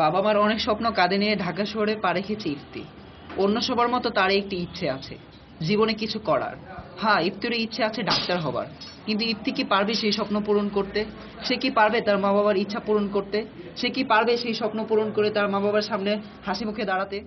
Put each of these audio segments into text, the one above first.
বাবা মার অনেক স্বপ্ন কাঁধে নিয়ে ঢাকা শহরে পা রেখেছে ইফতি। অন্য সবার মতো তার একটি ইচ্ছে আছে, জীবনে কিছু করার। হ্যাঁ, ইফতিরও ইচ্ছে আছে ডাক্তার হবার, কিন্তু ইফতি কি পারবে সেই স্বপ্ন পূরণ করতে? সে কি পারবে তার মা বাবার ইচ্ছা পূরণ করতে? সে কি পারবে সেই স্বপ্ন পূরণ করে তার মা বাবার সামনে হাসি মুখে দাঁড়াতে?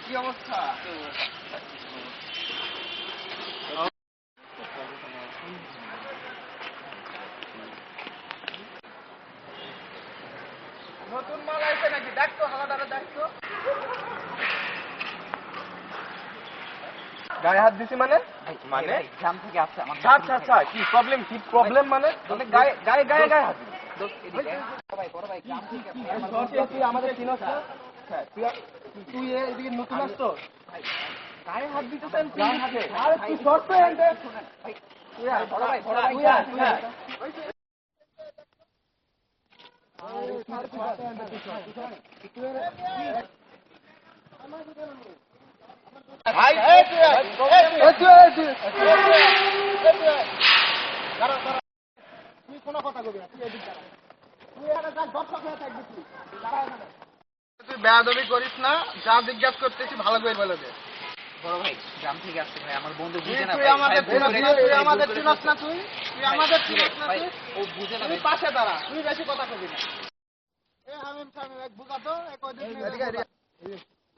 কি অবস্থা? নতুন মাল আইছে নাকি? দেখতো হালাদারে দেখতো। গায়ে হাত দিছি মানে? মানে গ্রাম থেকে আসছে আমার। আচ্ছা আচ্ছা, কি প্রবলেম? কি প্রবলেম মানে? গায়ে গায়ে গায়ে গায়ে হাত দিছি। তুই আমাদের চিনস না? তুই এদিকে নতুন আসতো, গায়ে হাত দিতেছেন? আরে তুই শর্ট প্যান্ট, তুই কোনো কথা কবি না, তুই এদিক দাঁড়া। তুই এখানে যা দর্শক হয়ে থাকবি, তুই বেয়াদবি করিস না। যা জিজ্ঞাসা করতেছি ভালো করে বলে দে। বড় ভাই গ্রাম থেকে আসছে ভাই, আমার বন্ধু বুঝে না। তুই আমাদের চিনস না? তুই আমাদের চিনস না? ও বুঝে না। তুই পাশে দাঁড়া, তুই বেশি কথা কবি না। এ হামিম সামিম এক বুঝা তো, এক ওই দিন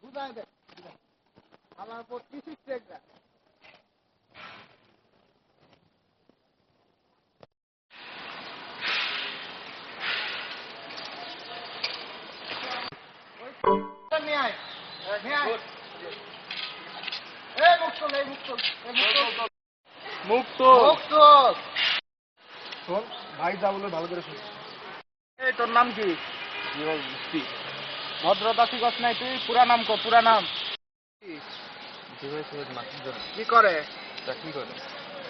বুঝাই দে। আমার উপর কি শিখছে একটা? নিয়ে আয়, নিয়ে আয়। এই মুক্ত, এই মুক্ত, এই মুক্ত, মুক্ত মুক্ত। শোন ভাই, যা বলে ভালো করে শোন। এই তোর নাম কি? ভদ্রতা শিখস নাই তুই? পুরা নাম কর, পুরা নাম। কি করে? চাকরি করে।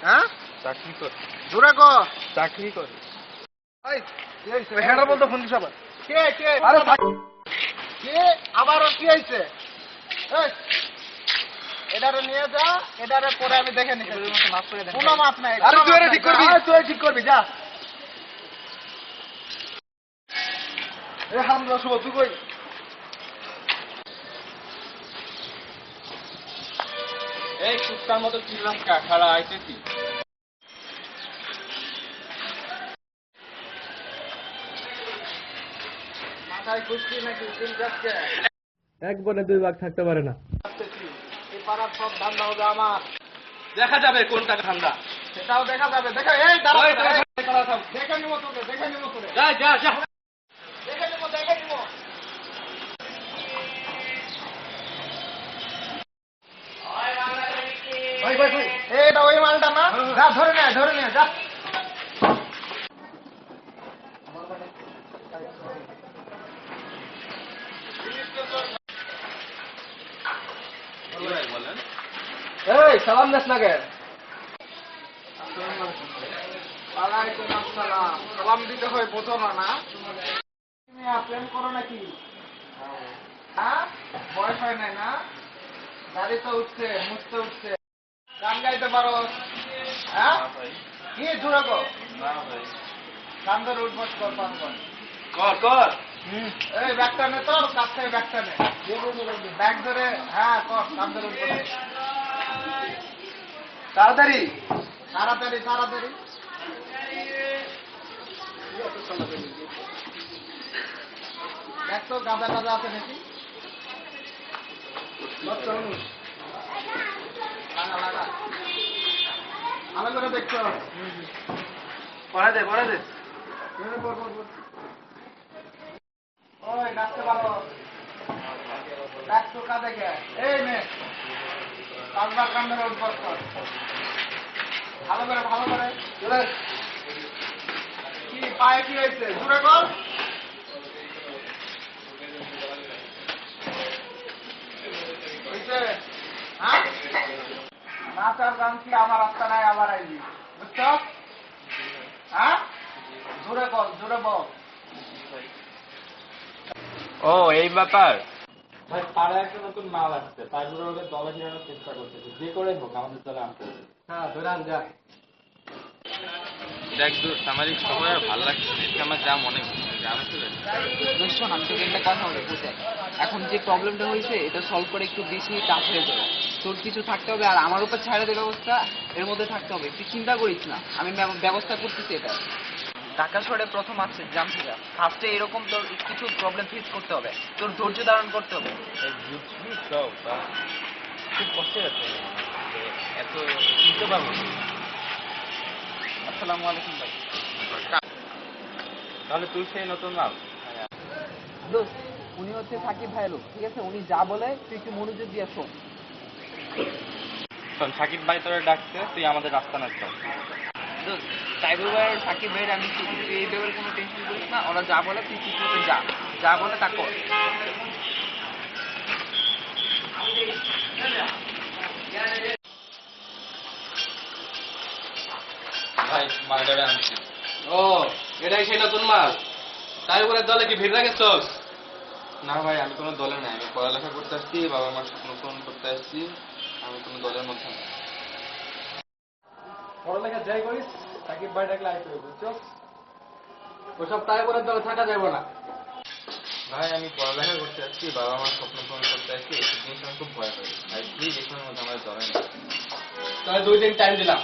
হ্যাঁ, চাকরি করে। জোরে কর। চাকরি করে। হ্যাঁ বলতো ফোন দিস আবার। কে কে? আরে কে আবার? কি হয়েছে? এটারে নিয়ে যা, এটারে পরে আমি দেখে নিচ্ছি। কোনো মাপ নাই। আরে তুই এটা ঠিক করবি, তুই ঠিক করবি, যা। এ হামজা শুভ, তুই কই? এই কুত্তার মতো চিল্লাস্কা খাড়া আইতেছি। মাথায় খুশকি নাকি? চিন্তাকে এক বনে দুই বাঘ থাকতে পারে না। এই পাড়ার সব ধান্দা হবে আমার। দেখা যাবে কোনটা ঠান্ডা। সেটাও দেখা যাবে। দেখো, এই দাঁড়া, দেখে নিবো তোকে, দেখে নিবো তোকে, যা যা যা। দেখে নিবো, দেখে নিবো। এটা ওই মালটা না? যা ধরে নে, ধরে নে, যা। বলেন। এই সালাম দেস না কে? ওয়ালাইকুম আসসালাম। সালাম দিতে হয়, বোঝো না? না তুমি প্রেম করো নাকি? হ্যাঁ, বয়স হয় নাই না? গাড়ি তো উঠছে, মুছতে উঠছে। গান গাইতে পারো? হ্যাঁ, কি জোরে কর। গান ধরে উঠবস কর, পান কর। কর কর। এই ব্যাগটা নে, তোর কাছ থেকে ব্যাগটা নে। ব্যাগ ধরে, হ্যাঁ কর, গান ধরে উঠবস। তাড়াতাড়ি। তাড়াতাড়ি তাড়াতাড়ি। দেখ তো গাঁদা টাদা আছে নাকি? লাগা লাগা, ভালো করে দেখছো। পড়া দে পড়া দে। ওই ডাকতে পারো? ডাকছো কাঁদে কে? এই মেয়ে, পাঁচবার কান ধরে উঠবস কর। ভালো করে ভালো করে জোরে। কি পায়ে কি হয়েছে জোরে কর। হয়েছে হ্যাঁ নাচার গান কি আমার রাস্তা নাই আবার আইবি বুঝছো হ্যাঁ জোরে বল জোরে বল। ও এই ব্যাপার। ভাই পাড়ায় একটা নতুন মাল আসছে, তাই পুরো ওদের দলে ফিরানোর চেষ্টা করতেছে, যে করে হোক আমাদের দলে আনতে হবে। হ্যাঁ ধরে আন যা। দেখ দোস্ত, আমার এই সময় আর ভালো লাগছে না, এতে আমার যা মনে হচ্ছে গ্রামে চলে দোস্ত শোন, আমি তোকে একটা কথা বলি বুঝে, এখন যে প্রবলেমটা হয়েছে এটা সলভ করে একটু বেশি টাফ হয়ে যাবে। তোর কিছু থাকতে হবে আর আমার উপর ছাড়া দেওয়ার ব্যবস্থা এর মধ্যে থাকতে হবে। তুই চিন্তা করিস না, আমি ব্যবস্থা করতেছি এটা। ঢাকা শহরে প্রথম আছে জানছি না, ফার্স্টে এরকম তোর কিছু প্রবলেম ফেস করতে হবে, তোর ধৈর্য ধারণ করতে হবে। বুঝবি সব খুব কষ্টে আছে, এত চিনতে পারবো না। আসসালামু আলাইকুম ভাই। তাহলে তুই সেই নতুন মাল। দোস্ত উনি হচ্ছে সাকিব ভাইয়ের লোক, ঠিক আছে? উনি যা বলে তুই একটু মনোযোগ দিয়ে শোন। শোন, সাকিব ভাই তোরা ডাকছে, তুই আমাদের রাস্তা না চল। দোস্ত সাইবুল ভাই আর সাকিব ভাইয়ের আমি চিনি, তুই এই ব্যাপারে কোনো টেনশন করিস না, ওরা যা বলে তুই ঠিক মতো যা, যা বলে তা কর। ভাই মালটা আনছি। ও এটাই সেই নতুন মাল। তাই বলে দলে কি ভিড় রাখেছস? না ভাই, আমি কোনো দলে নাই, আমি পড়ালেখা করতে আসছি, বাবা মার স্বপ্ন পূরণ করতে আসছি, আমি কোনো দলের মধ্যে না। পড়ালেখা যাই করিস সাকিব ভাই ডাকলে আইতে হবে, বুঝছো? ওসব তাই বলে দলে থাকা যাবে না। ভাই আমি পড়ালেখা করতে আসছি, বাবা মার স্বপ্ন পূরণ করতে আসছি, এই জিনিস আমি খুব ভয় করি। ভাই প্লিজ এখানের মধ্যে আমার দলে নেই। তাহলে 2 দিন টাইম দিলাম,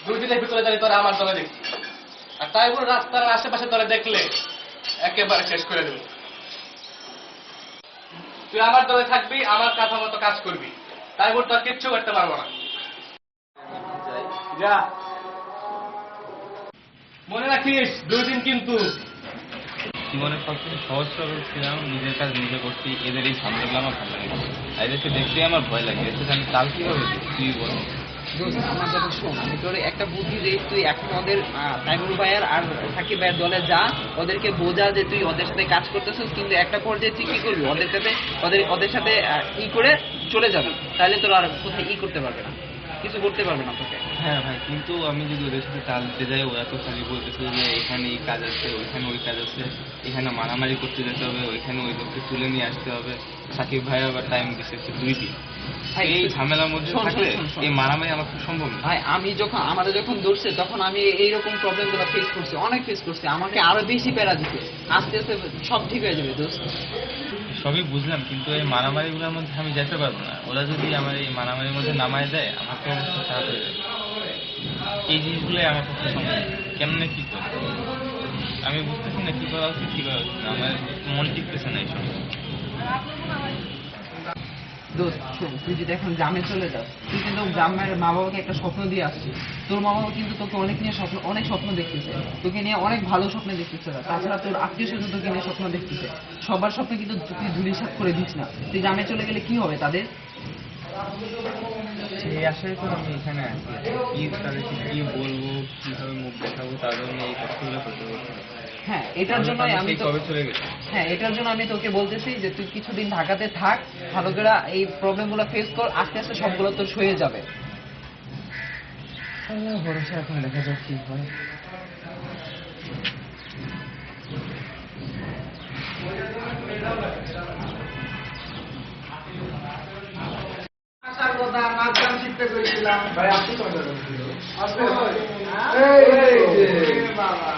2 দিনের ভিতরে জানি তোরা আমার দলে দেখছি। আর তাই বলে রাস্তার আশেপাশে তোরা দেখলে একেবারে শেষ করে দেবো। তুই আমার দলে থাকবি, আমার কথা মতো কাজ করবি, তাই বলে তোর কিচ্ছু করতে পারবো না। যা, মনে রাখিস 2 দিন কিন্তু। জীবনে সবচেয়ে সহজ সরল ছিলাম, নিজের কাজ নিজে করছি, এদের এই ঝামেলাগুলো আমার ভালো লাগে না। এদেরকে দেখতেই আমার ভয় লাগে, এদেরকে আমি তাল কিভাবে দিই তুই বল। দোস্ত আমার কথা শোন, আমি তোর একটা বুদ্ধি দিই, তুই এখন ওদের তাইমুর ভাইয়ের আর সাকিব ভাইয়ের দলে যা, ওদেরকে বোঝা যে তুই ওদের সাথে কাজ করতেছিস, কিন্তু একটা পর্যায়ে তুই কি করবি, ওদের সাথে ওদের সাথে ই করে চলে যাবি, তাহলে তোর আর কোথায় ই করতে পারবে না, কিছু করতে পারবে না তোকে। হ্যাঁ ভাই, কিন্তু আমি যদি ওদের সাথে তাল দিতে যাই, ওরা তো খালি বলতেছে যে এখানে এই কাজ আছে, ওইখানে ওই কাজ আছে, এখানে মারামারি করতে যেতে হবে, ওইখানে ওই লোককে তুলে নিয়ে আসতে হবে। সাকিব ভাই আবার টাইম দিচ্ছে 2 দিন। ভাই, এই ঝামেলার মধ্যে শোন, থাকলে শোন, শোন। এই মারামারি আমার খুব সম্ভব না। ভাই আমি আমাদের যখন ধরছে তখন আমি এইরকম প্রবলেমগুলো ফেস করছি, অনেক ফেস করছি, আমাকে আরো বেশি প্যারা দিতে, আস্তে আস্তে সব ঠিক হয়ে যাবে দোস্ত। সবই বুঝলাম, কিন্তু এই মারামারিগুলোর মধ্যে আমি যেতে পারবো না। ওরা যদি আমার এই মারামারির মধ্যে নামায় দেয়, আমার তো অবস্থা খারাপ হয়ে যাবে। এই জিনিসগুলোই আমার পক্ষে সম্ভব। কেমনে কি করবো আমি বুঝতেছি না, কি করা উচিত কি করা উচিত না, আমার মন টিকতেছে না এইসব। দোস্ত শোন, তুই যদি এখন গ্রামে চলে যাস, তুই কিন্তু গ্রামের মা বাবাকে একটা স্বপ্ন দিয়ে আসছিস, তোর মা বাবা কিন্তু তোকে অনেক স্বপ্ন দেখতেছে, তোকে নিয়ে অনেক ভালো স্বপ্ন দেখতেছে, তাছাড়া তোর আত্মীয় স্বজন তোকে নিয়ে স্বপ্ন দেখতেছে, সবার স্বপ্ন কিন্তু তুই ধূলিসাৎ করে দিস না। তুই গ্রামে চলে গেলে কি হবে তাদের? সেই আশায় তো আমি এখানে আছি, কি তাদেরকে কি বলবো, কিভাবে মুখ দেখাবো, তাদের নিয়ে এই কষ্টগুলো করতে বলছি। হ্যাঁ এটার জন্য আমি তো কবে চলে গেছি। হ্যাঁ এটার জন্য আমি তোকে বলতেছি যে তুই কিছুদিন ঢাকাতে থাক, ভালো করে এই প্রবলেমগুলো ফেস কর, আস্তে আস্তে সবগুলো তোর সয়ে যাবে। ভরসা, এখন দেখা যাক কি হয়। আসার কথা নাচ গান শিখতে পেরেছিলাম ভাই আপনি কোন দলে ছিল? আসবে বাবা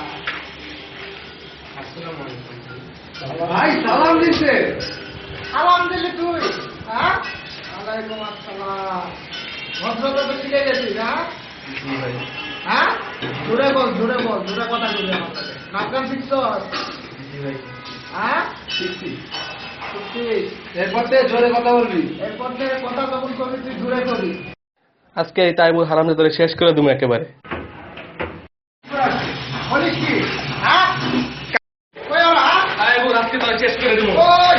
ভাই সালাম দিছে। সালাম দিলি তুই হ্যাঁ ওয়ালাইকুম আসসালাম ভদ্রতা তো শিখে গেছিস হ্যাঁ জোরে বল জোরে কথা বলবি আমার সাথে নাচ গান শিখছস হ্যাঁ শিখছিস এরপর থেকে জোরে কথা বলবি। এরপর থেকে কথা যখন করবি তুই জোরে করবি আজকে এই তাইবুল হারামজাদা দলে শেষ করে দেবো একেবারে। বলিস কি হ্যাঁ কই ওরা তাইবুল আজকে দলে শেষ করে দেবো। ওই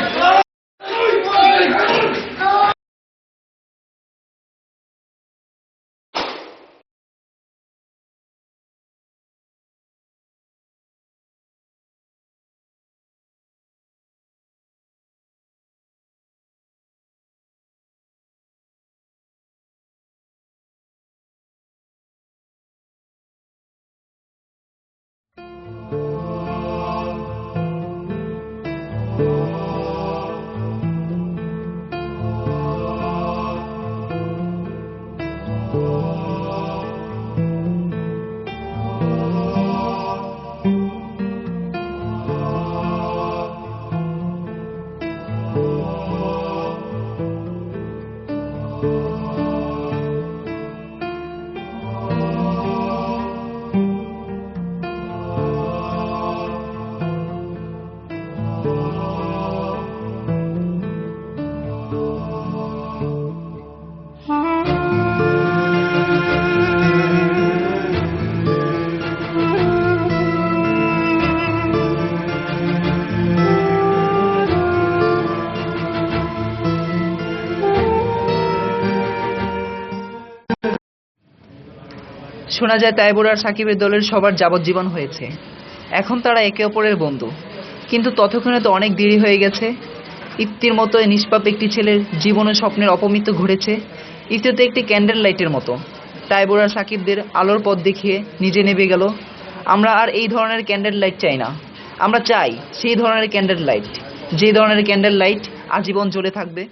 শোনা যায় তাইবুর আর সাকিবের দলের সবার যাবজ্জীবন হয়েছে। এখন তারা একে অপরের বন্ধু, কিন্তু ততক্ষণে তো অনেক দেরি হয়ে গেছে। ইফতির মতো নিষ্পাপ একটি ছেলের জীবনে স্বপ্নের অপমৃত্যু ঘটেছে। ইফতি তো একটি ক্যান্ডেল লাইটের মতো, তাইবুর আর সাকিবদের আলোর পথ দেখিয়ে নিজে নেবে গেল। আমরা আর এই ধরনের ক্যান্ডেল লাইট চাই না, আমরা চাই সেই ধরনের ক্যান্ডেল লাইট, যে ধরনের ক্যান্ডেল লাইট আজীবন জ্বলে থাকবে।